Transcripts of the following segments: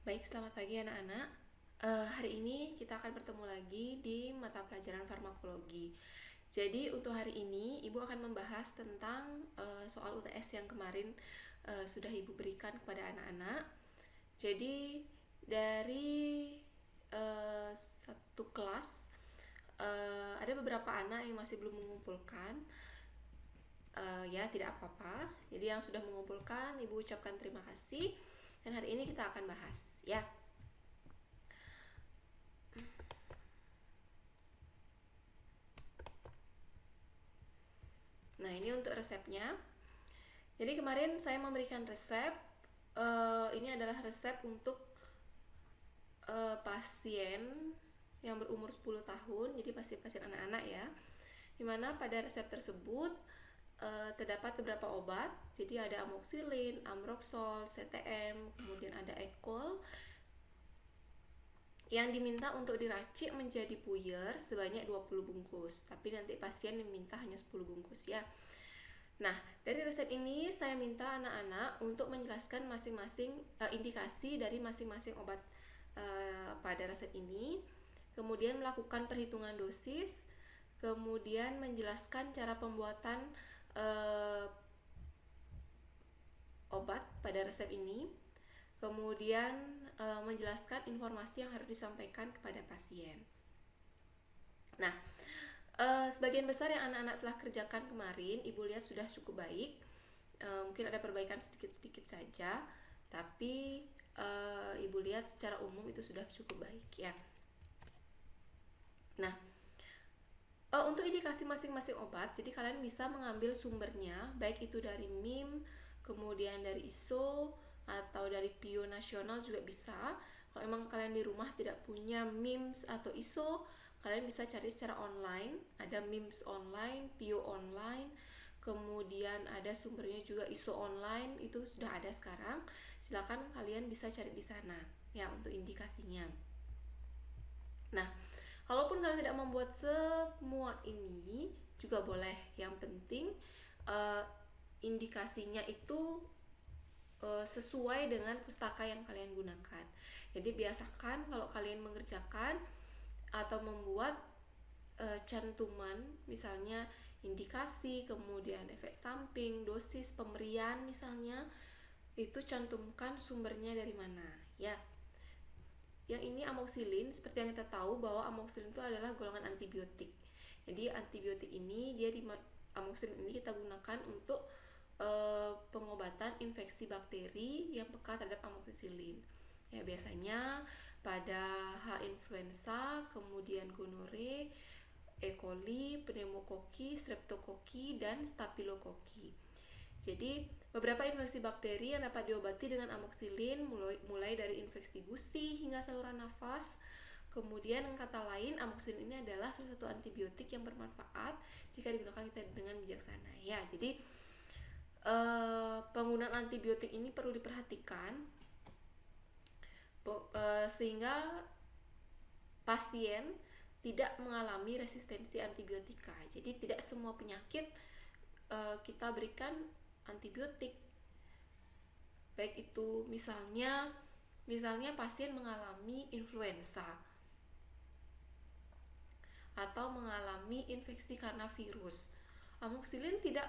Baik, selamat pagi anak-anak. Hari ini kita akan bertemu lagi di mata pelajaran farmakologi. Jadi untuk hari ini Ibu akan membahas tentang soal UTS yang kemarin sudah Ibu berikan kepada anak-anak. Jadi dari satu kelas ada beberapa anak yang masih belum mengumpulkan. Ya, tidak apa-apa. Jadi yang sudah mengumpulkan Ibu ucapkan terima kasih. Dan hari ini kita akan bahas, ya. Nah, ini untuk resepnya. Jadi kemarin saya memberikan resep. Ini adalah resep untuk pasien yang berumur 10 tahun. Jadi pasien anak-anak ya. Dimana pada resep tersebut terdapat beberapa obat. Jadi ada amoxicillin, amroxol, CTM, kemudian ada Ecol yang diminta untuk diracik menjadi puyer sebanyak 20 bungkus. Tapi nanti pasien diminta hanya 10 bungkus ya. Nah, dari resep ini saya minta anak-anak untuk menjelaskan masing-masing indikasi dari masing-masing obat pada resep ini. Kemudian melakukan perhitungan dosis. Kemudian menjelaskan cara pembuatan obat pada resep ini. Kemudian menjelaskan informasi yang harus disampaikan kepada pasien. Nah, sebagian besar yang anak-anak telah kerjakan kemarin, Ibu lihat sudah cukup baik. Mungkin ada perbaikan sedikit-sedikit saja, tapi Ibu lihat secara umum itu sudah cukup baik ya. Nah, untuk indikasi masing-masing obat, jadi kalian bisa mengambil sumbernya, baik itu dari MIM, kemudian dari ISO, atau dari PIO nasional juga bisa. Kalau memang kalian di rumah tidak punya MIMS atau ISO, kalian bisa cari secara online. Ada MIMS online, PIO online, kemudian ada sumbernya juga ISO online, itu sudah ada sekarang. Silakan kalian bisa cari di sana ya untuk indikasinya. Nah, kalaupun kalian tidak membuat semua ini juga boleh. Yang penting indikasinya itu sesuai dengan pustaka yang kalian gunakan. Jadi biasakan kalau kalian mengerjakan atau membuat cantuman, misalnya indikasi, kemudian efek samping, dosis, pemberian misalnya, itu cantumkan sumbernya dari mana ya. Yang ini amoxicillin, seperti yang kita tahu bahwa amoxicillin itu adalah golongan antibiotik. Jadi antibiotik ini amoxicillin ini kita gunakan untuk pengobatan infeksi bakteri yang peka terhadap amoxicillin. Ya, biasanya pada H. influenza, kemudian gonore, E. coli, pneumokoki, streptokoki, dan staphylokoki. Jadi beberapa infeksi bakteri yang dapat diobati dengan amoxicillin mulai dari infeksi gusi hingga saluran nafas. Kemudian dengan kata lain, amoxicillin ini adalah salah satu antibiotik yang bermanfaat jika digunakan kita dengan bijaksana ya. Jadi penggunaan antibiotik ini perlu diperhatikan sehingga pasien tidak mengalami resistensi antibiotika. Jadi tidak semua penyakit kita berikan antibiotik. Baik itu misalnya pasien mengalami influenza atau mengalami infeksi karena virus. Amoxicillin tidak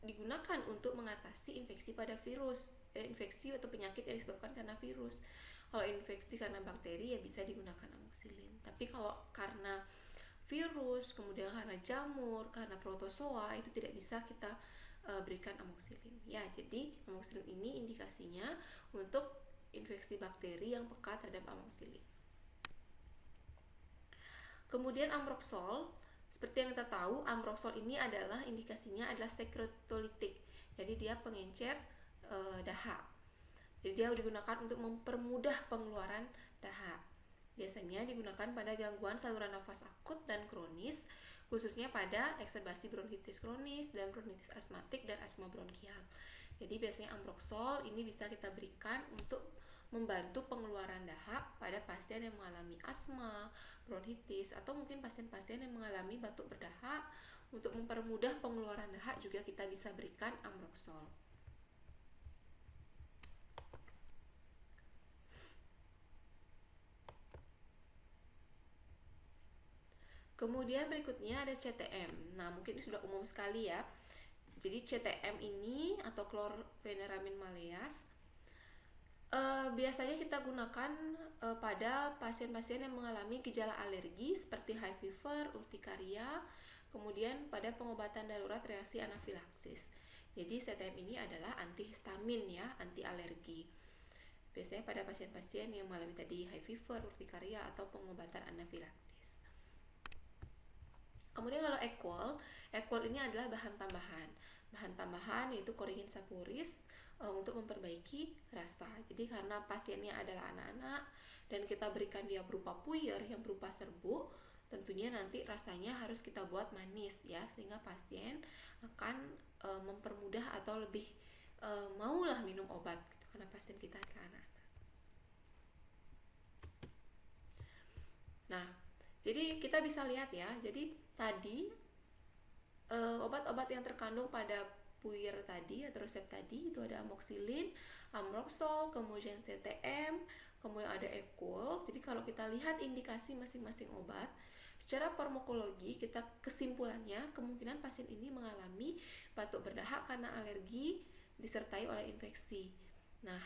digunakan untuk mengatasi infeksi pada virus, infeksi atau penyakit yang disebabkan karena virus. Kalau infeksi karena bakteri ya bisa digunakan amoxicillin. Tapi kalau karena virus, kemudian karena jamur, karena protozoa, itu tidak bisa kita berikan amoxicillin. Ya, jadi amoxicillin ini indikasinya untuk infeksi bakteri yang peka terhadap amoxicillin. Kemudian amroxol, seperti yang kita tahu, amroxol ini adalah indikasinya adalah sekrotolitik. Jadi dia pengencer dahak. Jadi dia digunakan untuk mempermudah pengeluaran dahak. Biasanya digunakan pada gangguan saluran nafas akut dan kronis, khususnya pada ekserbasi bronkitis kronis dan bronkitis asmatik dan asma bronkial. Jadi biasanya amroxol ini bisa kita berikan untuk membantu pengeluaran dahak pada pasien yang mengalami asma, bronkitis, atau mungkin pasien-pasien yang mengalami batuk berdahak. Untuk mempermudah pengeluaran dahak juga kita bisa berikan amroxol. Kemudian berikutnya ada CTM. Nah, mungkin sudah umum sekali ya. Jadi CTM ini atau chlorpheniramine malease biasanya kita gunakan pada pasien-pasien yang mengalami gejala alergi seperti high fever, urtikaria, kemudian pada pengobatan darurat reaksi anafilaksis. Jadi CTM ini adalah antihistamin ya, anti alergi. Biasanya pada pasien-pasien yang mengalami tadi high fever, urtikaria atau pengobatan anafilaksis. Kemudian kalau equal ini adalah bahan tambahan. Bahan tambahan yaitu Coringin sapporis untuk memperbaiki rasa. Jadi karena pasiennya adalah anak-anak dan kita berikan dia berupa puyer yang berupa serbuk, tentunya nanti rasanya harus kita buat manis ya, sehingga pasien akan mempermudah atau lebih maulah minum obat gitu, karena pasien kita adalah anak-anak. Nah, jadi kita bisa lihat ya, jadi tadi obat-obat yang terkandung pada puyer tadi atau resep tadi itu ada amoxicillin, amroxol, kemudian CTM, kemudian ada equal. Jadi kalau kita lihat indikasi masing-masing obat, secara farmakologi kita kesimpulannya kemungkinan pasien ini mengalami batuk berdahak karena alergi disertai oleh infeksi. Nah,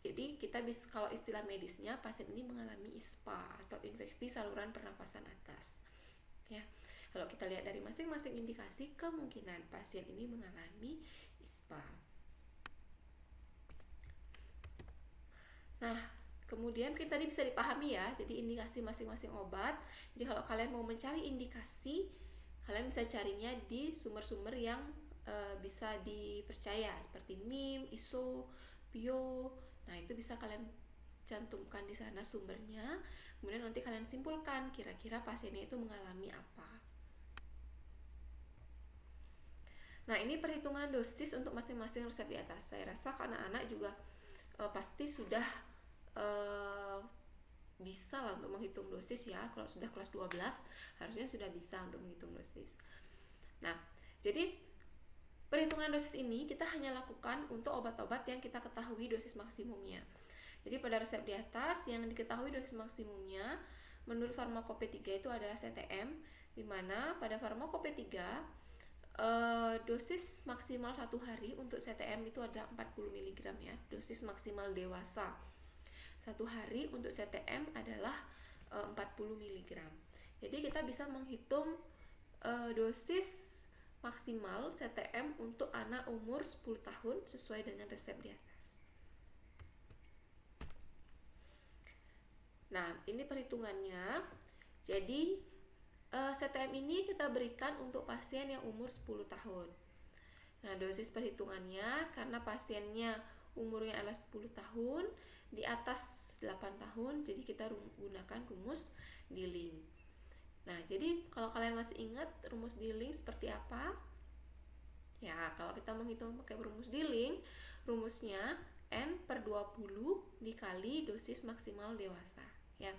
jadi kita bisa, kalau istilah medisnya pasien ini mengalami ISPA atau infeksi saluran pernafasan atas. Ya. Kalau kita lihat dari masing-masing indikasi, kemungkinan pasien ini mengalami ISPA. Nah, kemudian kita tadi bisa dipahami ya, jadi indikasi masing-masing obat. Jadi kalau kalian mau mencari indikasi, kalian bisa carinya di sumber-sumber yang bisa dipercaya seperti MIM, ISO, PIO. Nah, itu bisa kalian cantumkan di sana sumbernya. Kemudian nanti kalian simpulkan kira-kira pasiennya itu mengalami apa. Nah, ini perhitungan dosis untuk masing-masing resep di atas. Saya rasa anak-anak juga pasti sudah bisa lah untuk menghitung dosis ya. Kalau sudah kelas 12 harusnya sudah bisa untuk menghitung dosis. Nah, jadi perhitungan dosis ini kita hanya lakukan untuk obat-obat yang kita ketahui dosis maksimumnya. Jadi pada resep di atas yang diketahui dosis maksimumnya menurut Farmakope 3 itu adalah CTM, di mana pada Farmakope 3 dosis maksimal 1 hari untuk CTM itu adalah 40 mg ya, dosis maksimal dewasa 1 hari untuk CTM adalah 40 mg. Jadi kita bisa menghitung dosis maksimal CTM untuk anak umur 10 tahun sesuai dengan resep di atas. Nah, ini perhitungannya. Jadi CTM ini kita berikan untuk pasien yang umur 10 tahun. Nah, dosis perhitungannya karena pasiennya umurnya adalah 10 tahun, di atas 8 tahun, jadi kita gunakan rumus Dilling. Nah, jadi kalau kalian masih ingat rumus Dilling seperti apa? Ya, kalau kita menghitung pakai rumus Dilling, rumusnya N per 20 dikali dosis maksimal dewasa. Ya,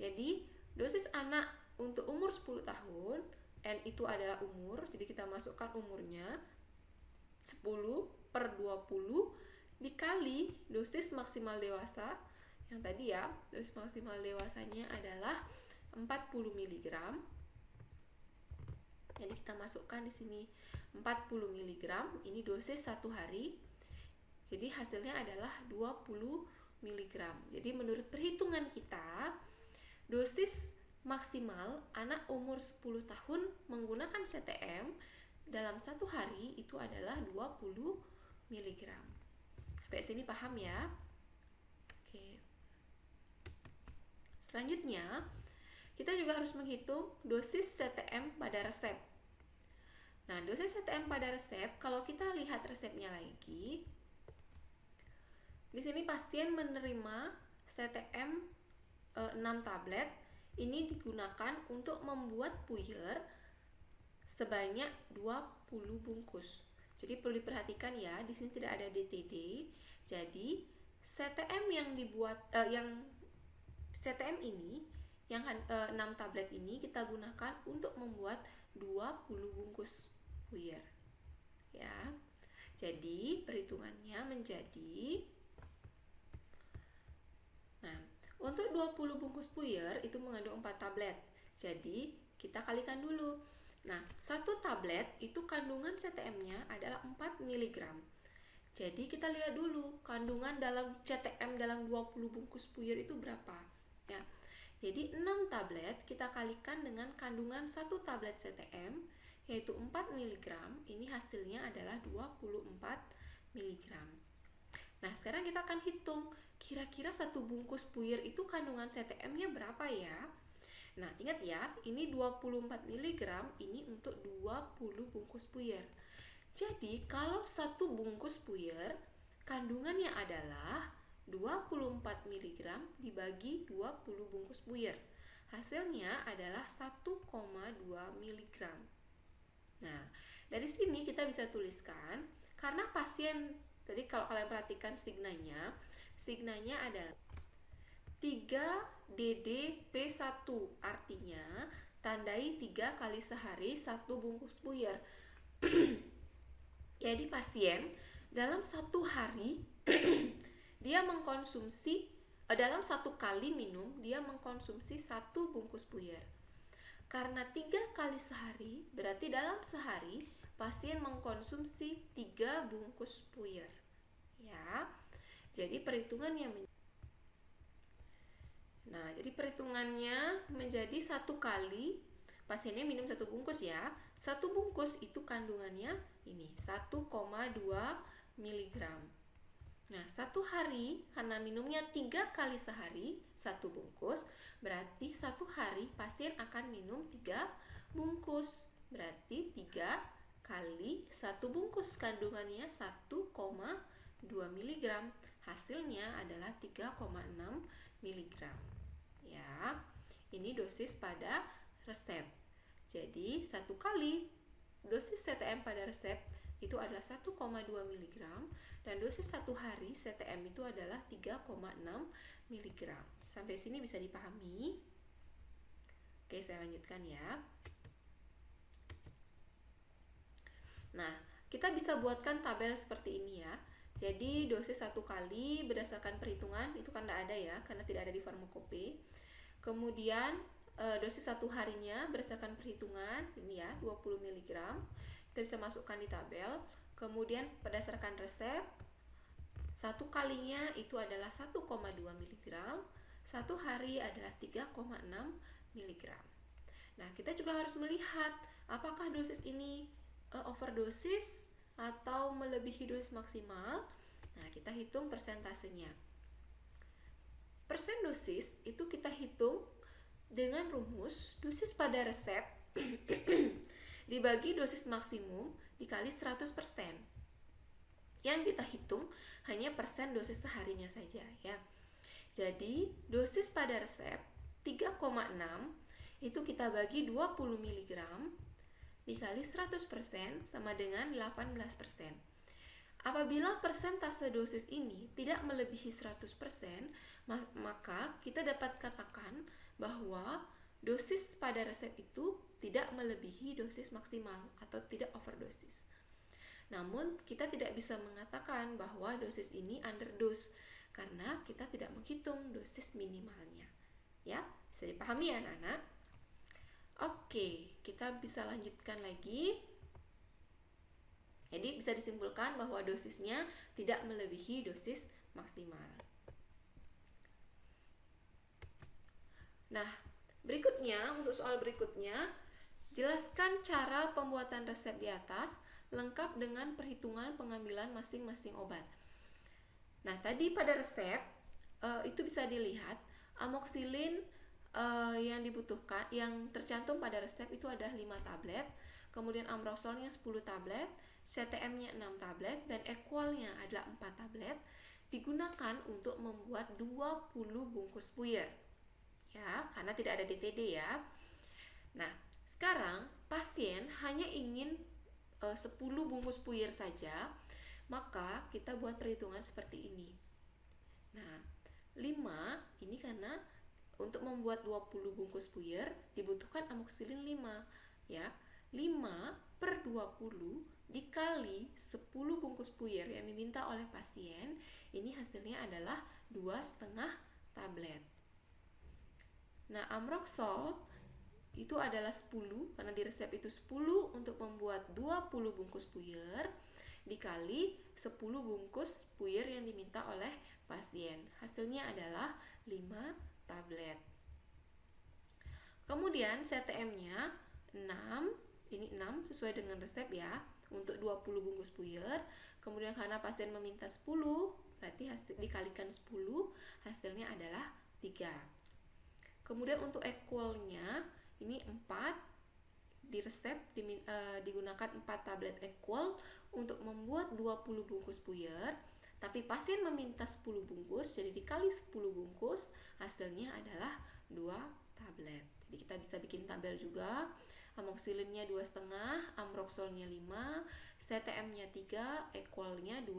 jadi dosis anak untuk umur 10 tahun, N itu adalah umur, jadi kita masukkan umurnya 10 per 20 dikali dosis maksimal dewasa yang tadi ya, dosis maksimal dewasanya adalah 40 mg. Jadi kita masukkan di sini 40 mg, ini dosis 1 hari. Jadi hasilnya adalah 20 mg. Jadi menurut perhitungan kita, dosis maksimal anak umur 10 tahun menggunakan CTM dalam 1 hari itu adalah 20 mg. Sampai sini paham ya? Oke. Selanjutnya, kita juga harus menghitung dosis CTM pada resep. Nah, dosis CTM pada resep, kalau kita lihat resepnya lagi, di sini pasien menerima CTM 6 tablet. Ini digunakan untuk membuat puyer sebanyak 20 bungkus. Jadi perlu diperhatikan ya, di sini tidak ada DTD. Jadi CTM yang dibuat CTM ini yang 6 tablet ini kita gunakan untuk membuat 20 bungkus puyer. Ya. Jadi perhitungannya menjadi, nah, untuk 20 bungkus puyer itu mengandung 4 tablet. Jadi Kita kalikan dulu. Nah, 1 tablet itu kandungan CTM-nya adalah 4 mg. Jadi kita lihat dulu kandungan dalam CTM dalam 20 bungkus puyer itu berapa. Ya. Jadi 6 tablet kita kalikan dengan kandungan 1 tablet CTM yaitu 4 mg. Ini hasilnya adalah 24 mg. Nah, sekarang kita akan hitung kira-kira 1 bungkus puyer itu kandungan CTM-nya berapa ya? Nah, ingat ya, ini 24 mg ini untuk 20 bungkus puyer. Jadi, kalau 1 bungkus puyer kandungannya adalah 24 mg dibagi 20 bungkus puyer. Hasilnya adalah 1,2 mg. Nah, dari sini kita bisa tuliskan, karena pasien, tadi kalau kalian perhatikan signanya adalah 3 DDP1, artinya tandai 3 kali sehari 1 bungkus puyer. Jadi pasien dalam 1 hari dia mengkonsumsi dalam 1 kali minum dia mengkonsumsi 1 bungkus puyer. Karena 3 kali sehari berarti dalam sehari pasien mengkonsumsi 3 bungkus puyer. Ya. Jadi perhitungannya menjadi 1 kali pasiennya minum 1 bungkus ya. 1 bungkus itu kandungannya ini 1,2 mg. Nah, 1 hari karena minumnya 3 kali sehari 1 bungkus, berarti 1 hari pasien akan minum 3 bungkus. Berarti 3 kali 1 bungkus kandungannya 1,2 mg. Hasilnya adalah 3,6 mg. Ya, ini dosis pada resep. Jadi 1 kali dosis CTM pada resep itu adalah 1,2 mg dan dosis 1 hari CTM itu adalah 3,6 mg. Sampai sini bisa dipahami? Oke, saya lanjutkan ya. Nah, kita bisa buatkan tabel seperti ini ya. Jadi dosis 1 kali berdasarkan perhitungan itu kan tidak ada ya, karena tidak ada di farmakope. Kemudian dosis 1 harinya berdasarkan perhitungan ini ya 20 mg. Kita bisa masukkan di tabel. Kemudian berdasarkan resep 1 kalinya itu adalah 1,2 mg, 1 hari adalah 3,6 mg. Nah, kita juga harus melihat apakah dosis ini overdosis atau melebihi dosis maksimal. Nah, kita hitung persentasenya. Persen dosis itu kita hitung dengan rumus dosis pada resep dibagi dosis maksimum dikali 100%. Yang kita hitung hanya persen dosis seharinya saja ya. Jadi dosis pada resep 3,6 itu kita bagi 20 mg dikali 100% sama dengan 18%. Apabila persentase dosis ini tidak melebihi 100%, maka kita dapat katakan bahwa dosis pada resep itu tidak melebihi dosis maksimal atau tidak overdosis. Namun, kita tidak bisa mengatakan bahwa dosis ini underdose karena kita tidak menghitung dosis minimalnya. Ya, bisa dipahami ya anak-anak? Oke, kita bisa lanjutkan lagi. Jadi bisa disimpulkan bahwa dosisnya tidak melebihi dosis maksimal. Nah, berikutnya, untuk soal berikutnya, jelaskan cara pembuatan resep di atas lengkap dengan perhitungan pengambilan masing-masing obat. Nah, tadi pada resep itu bisa dilihat amoxicillin yang dibutuhkan, yang tercantum pada resep itu ada 5 tablet, kemudian ambroxolnya 10 tablet, CTM-nya 6 tablet, dan equalnya adalah 4 tablet, digunakan untuk membuat 20 bungkus puyer. Ya, karena tidak ada DTD ya. Nah, sekarang pasien hanya ingin 10 bungkus puyer saja, maka kita buat perhitungan seperti ini. Nah, 5 ini karena untuk membuat 20 bungkus puyer dibutuhkan amoxicillin 5 ya. 5 per 20 dikali 10 bungkus puyer yang diminta oleh pasien, ini hasilnya adalah 2,5 tablet. Nah, ambroxol itu adalah 10, karena di resep itu 10 untuk membuat 20 bungkus puyer dikali 10 bungkus puyer yang diminta oleh pasien. Hasilnya adalah 5 tablet. Kemudian CTM-nya 6, ini 6 sesuai dengan resep ya, untuk 20 bungkus puyer. Kemudian karena pasien meminta 10, berarti dikalikan 10, hasilnya adalah 3. Kemudian untuk equal-nya ini 4, di resep digunakan 4 tablet equal untuk membuat 20 bungkus puyer, tapi pasien meminta 10 bungkus, jadi dikali 10 bungkus, hasilnya adalah 2 tablet. Jadi kita bisa bikin tabel juga. Amoksilinnya 2,5, amroxolnya 5, CTM-nya 3, equalnya 2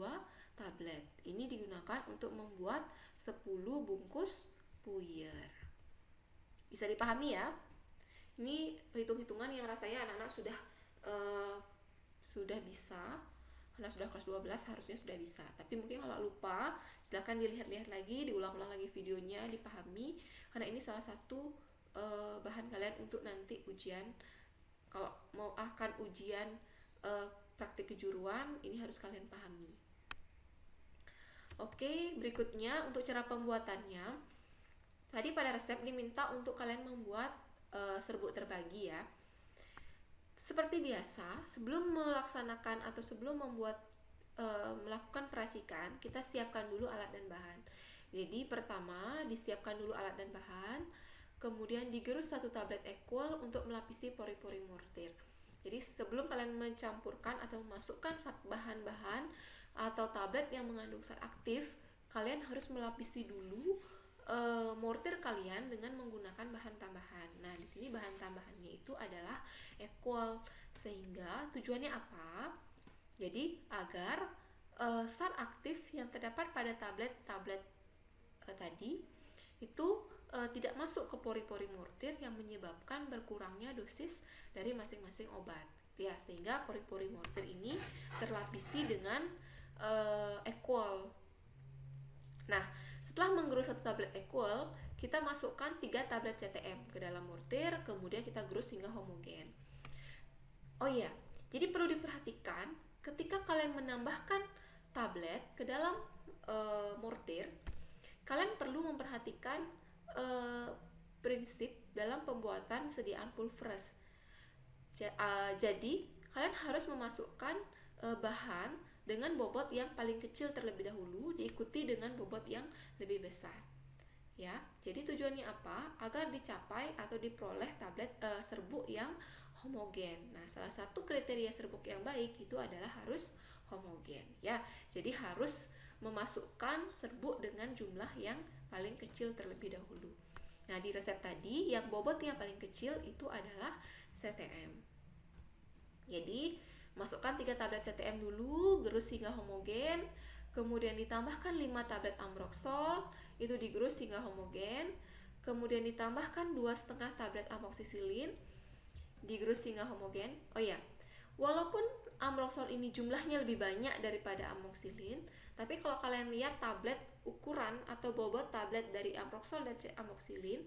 tablet. Ini digunakan untuk membuat 10 bungkus puyer. Bisa dipahami ya? Ini hitung-hitungan yang rasanya anak-anak sudah bisa, karena sudah kelas 12 harusnya sudah bisa. Tapi mungkin kalau lupa, silahkan dilihat-lihat lagi, diulang-ulang lagi videonya, dipahami, karena ini salah satu bahan kalian untuk nanti ujian. Kalau mau akan ujian praktik kejuruan, ini harus kalian pahami. Oke, berikutnya untuk cara pembuatannya. Tadi pada resep diminta untuk kalian membuat serbuk terbagi ya. Seperti biasa, sebelum melaksanakan atau sebelum melakukan peracikan, kita siapkan dulu alat dan bahan. Jadi pertama disiapkan dulu alat dan bahan, kemudian digerus 1 tablet equal untuk melapisi pori-pori mortir. Jadi sebelum kalian mencampurkan atau memasukkan bahan-bahan atau tablet yang mengandung zat aktif, kalian harus melapisi dulu mortir kalian dengan menggunakan bahan tambahan. Nah, di sini bahan tambahannya itu adalah equal, sehingga tujuannya apa? Jadi agar zat aktif yang terdapat pada tablet-tablet tadi itu tidak masuk ke pori-pori mortir yang menyebabkan berkurangnya dosis dari masing-masing obat. Ya, sehingga pori-pori mortir ini terlapisi dengan equal. Nah, setelah menggerus 1 tablet equal, kita masukkan 3 tablet CTM ke dalam mortir, kemudian kita gerus hingga homogen. Oh iya, jadi perlu diperhatikan ketika kalian menambahkan tablet ke dalam mortir, kalian perlu memperhatikan prinsip dalam pembuatan sediaan pulveres. Jadi, kalian harus memasukkan bahan dengan bobot yang paling kecil terlebih dahulu, diikuti dengan bobot yang lebih besar. Ya, jadi tujuannya apa? Agar dicapai atau diperoleh tablet serbuk yang homogen. Nah, salah satu kriteria serbuk yang baik itu adalah harus homogen. Ya, jadi harus memasukkan serbuk dengan jumlah yang paling kecil terlebih dahulu. Nah, di resep tadi yang bobotnya paling kecil itu adalah CTM. Jadi masukkan 3 tablet CTM dulu, gerus hingga homogen, kemudian ditambahkan 5 tablet amroxol, itu digerus hingga homogen, kemudian ditambahkan 2,5 tablet amoksisilin, digerus hingga homogen. Oh ya, walaupun amroxol ini jumlahnya lebih banyak daripada amoksilin, tapi kalau kalian lihat tablet ukuran atau bobot tablet dari amroxol dan amoksilin,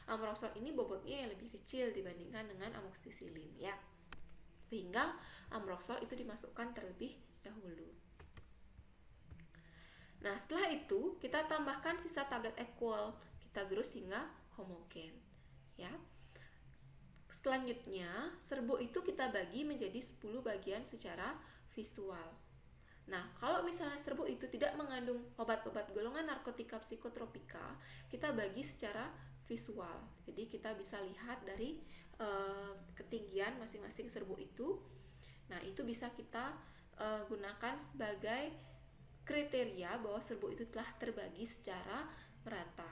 amroxol ini bobotnya yang lebih kecil dibandingkan dengan amoksisilin ya. Sehingga amroxol itu dimasukkan terlebih dahulu. Nah, setelah itu kita tambahkan sisa tablet equal, kita gerus hingga homogen ya. Selanjutnya, serbuk itu kita bagi menjadi 10 bagian secara visual. Nah, kalau misalnya serbuk itu tidak mengandung obat-obat golongan narkotika psikotropika, kita bagi secara visual. Jadi kita bisa lihat dari ketinggian masing-masing serbuk itu. Nah, itu bisa kita gunakan sebagai kriteria bahwa serbuk itu telah terbagi secara merata.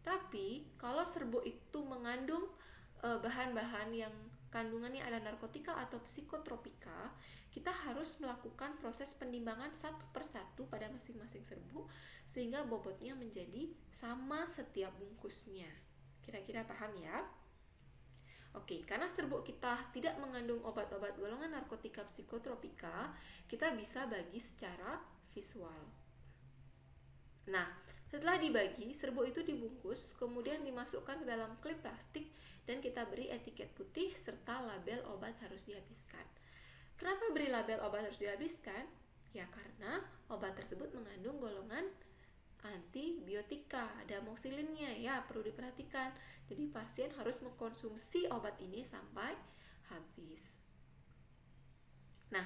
Tapi kalau serbuk itu mengandung bahan-bahan yang kandungannya ada narkotika atau psikotropika, kita harus melakukan proses penimbangan satu persatu pada masing-masing serbuk sehingga bobotnya menjadi sama setiap bungkusnya. Kira-kira paham ya? Oke, karena serbuk kita tidak mengandung obat-obat golongan narkotika psikotropika, kita bisa bagi secara visual. Nah, Setelah dibagi, serbuk itu dibungkus, kemudian dimasukkan ke dalam klip plastik dan kita beri etiket putih serta label obat harus dihabiskan. Kenapa beri label obat harus dihabiskan? Ya karena obat tersebut mengandung golongan antibiotika, ada amoksilinnya, ya perlu diperhatikan. Jadi pasien harus mengkonsumsi obat ini sampai habis. Nah,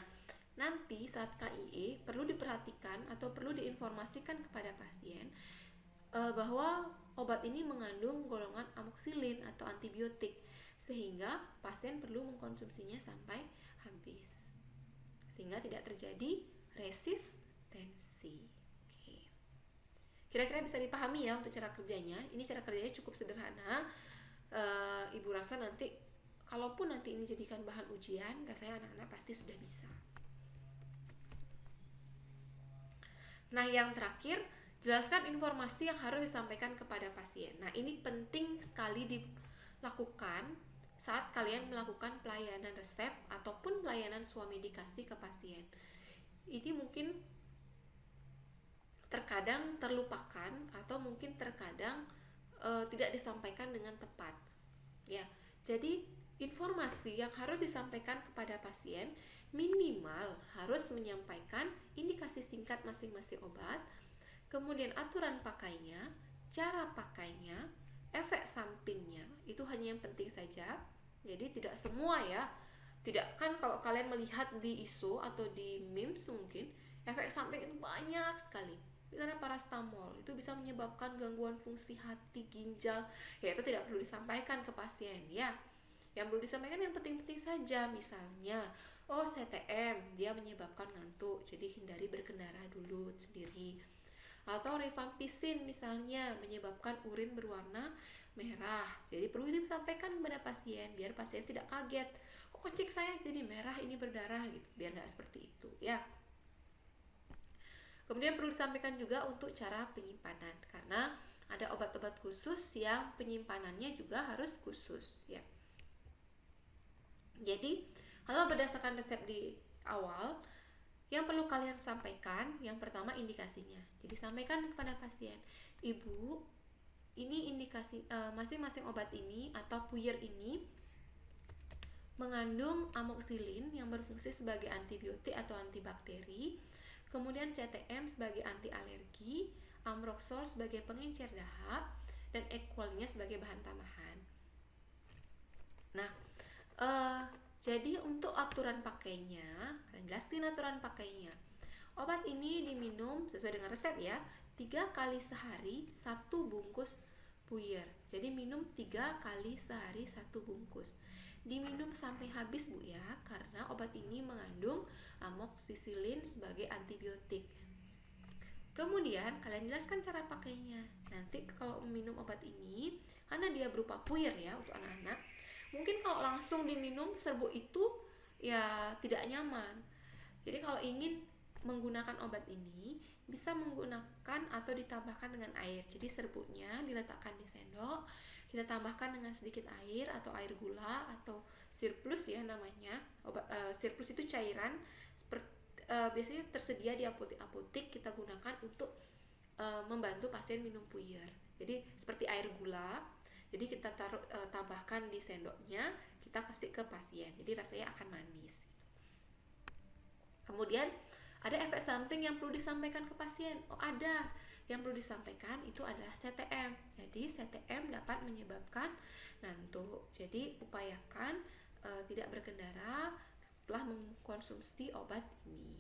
nanti saat KIE perlu diperhatikan atau perlu diinformasikan kepada pasien bahwa obat ini mengandung golongan amoksilin atau antibiotik, sehingga pasien perlu mengkonsumsinya sampai habis sehingga tidak terjadi resistensi. Oke. Kira-kira bisa dipahami ya untuk cara kerjanya. Ini cara kerjanya cukup sederhana. Ibu rasa nanti kalaupun nanti ini jadikan bahan ujian, rasanya anak-anak pasti sudah bisa. Nah, yang terakhir, jelaskan informasi yang harus disampaikan kepada pasien. Nah, ini penting sekali dilakukan saat kalian melakukan pelayanan resep ataupun pelayanan swamedikasi ke pasien. Ini mungkin terkadang terlupakan atau mungkin terkadang tidak disampaikan dengan tepat. Ya, jadi informasi yang harus disampaikan kepada pasien minimal harus menyampaikan indikasi singkat masing-masing obat, kemudian aturan pakainya, cara pakainya, efek sampingnya, itu hanya yang penting saja. Jadi tidak semua ya, tidak kan kalau kalian melihat di ISO atau di MIMS mungkin efek samping itu banyak sekali. Misalnya parastamol itu bisa menyebabkan gangguan fungsi hati, ginjal, ya itu tidak perlu disampaikan ke pasien ya. Yang perlu disampaikan yang penting-penting saja, misalnya CTM dia menyebabkan ngantuk, jadi hindari berkendara dulu sendiri. Atau rifampicin misalnya menyebabkan urin berwarna merah, jadi perlu disampaikan kepada pasien biar pasien tidak kaget, kencing saya jadi merah, ini berdarah gitu, biar nggak seperti itu ya. Kemudian perlu disampaikan juga untuk cara penyimpanan, karena ada obat-obat khusus yang penyimpanannya juga harus khusus ya. Jadi kalau berdasarkan resep di awal, yang perlu kalian sampaikan yang pertama indikasinya. Jadi sampaikan kepada pasien, ibu, ini indikasi masing-masing obat ini atau puyer ini mengandung amoksilin yang berfungsi sebagai antibiotik atau antibakteri, kemudian CTM sebagai anti alergi, amroxol sebagai pengencer dahak, dan equalnya sebagai bahan tambahan. Nah, jadi untuk aturan pakainya, kalian jelasin aturan pakainya. Obat ini diminum sesuai dengan resep ya, 3 kali sehari 1 bungkus puyer. Jadi minum 3 kali sehari 1 bungkus. Diminum sampai habis Bu ya, karena obat ini mengandung amoksisilin sebagai antibiotik. Kemudian kalian jelaskan cara pakainya. Nanti kalau minum obat ini, karena dia berupa puyer ya untuk anak-anak, mungkin kalau langsung diminum serbuk itu ya tidak nyaman. Jadi kalau ingin menggunakan obat ini, bisa menggunakan atau ditambahkan dengan air. Jadi serbuknya diletakkan di sendok, kita tambahkan dengan sedikit air atau air gula atau sirplus ya namanya. Sirplus itu cairan biasanya tersedia di apotek-apotek, kita gunakan untuk membantu pasien minum puyer. Jadi seperti air gula. Jadi kita tambahkan di sendoknya, kita kasih ke pasien. Jadi rasanya akan manis. Kemudian ada efek samping yang perlu disampaikan ke pasien. Ada yang perlu disampaikan itu adalah CTM. Jadi CTM dapat menyebabkan ngantuk. Jadi upayakan tidak berkendara setelah mengkonsumsi obat ini.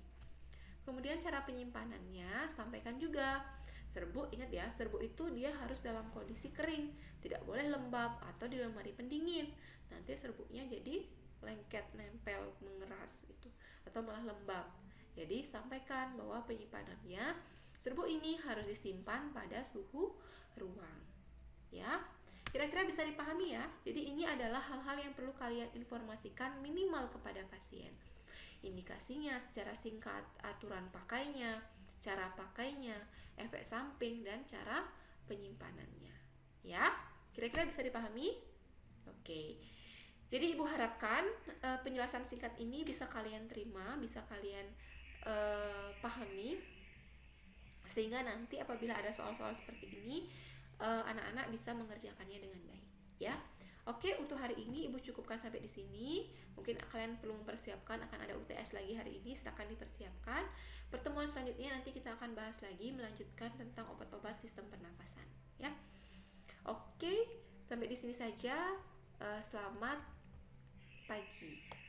Kemudian cara penyimpanannya sampaikan juga. Serbuk, ingat ya, serbuk itu dia harus dalam kondisi kering, tidak boleh lembab atau di lemari pendingin. Nanti serbuknya jadi lengket, nempel, mengeras itu, atau malah lembab. Jadi sampaikan bahwa penyimpanannya serbuk ini harus disimpan pada suhu ruang. Ya, kira-kira bisa dipahami ya. Jadi ini adalah hal-hal yang perlu kalian informasikan minimal kepada pasien. Indikasinya secara singkat, aturan pakainya, cara pakainya, efek samping, dan cara penyimpanannya. Ya, kira-kira bisa dipahami? Oke. Jadi Ibu harapkan penjelasan singkat ini bisa kalian terima, bisa kalian pahami. sehingga nanti apabila ada soal-soal seperti ini anak-anak bisa mengerjakannya dengan baik ya. Oke, untuk hari ini Ibu cukupkan sampai di sini. Mungkin kalian perlu mempersiapkan, akan ada UTS lagi hari ini, silakan dipersiapkan. Pertemuan selanjutnya nanti kita akan bahas lagi, melanjutkan tentang obat-obat sistem pernapasan ya. Oke, sampai di sini saja. Selamat pagi.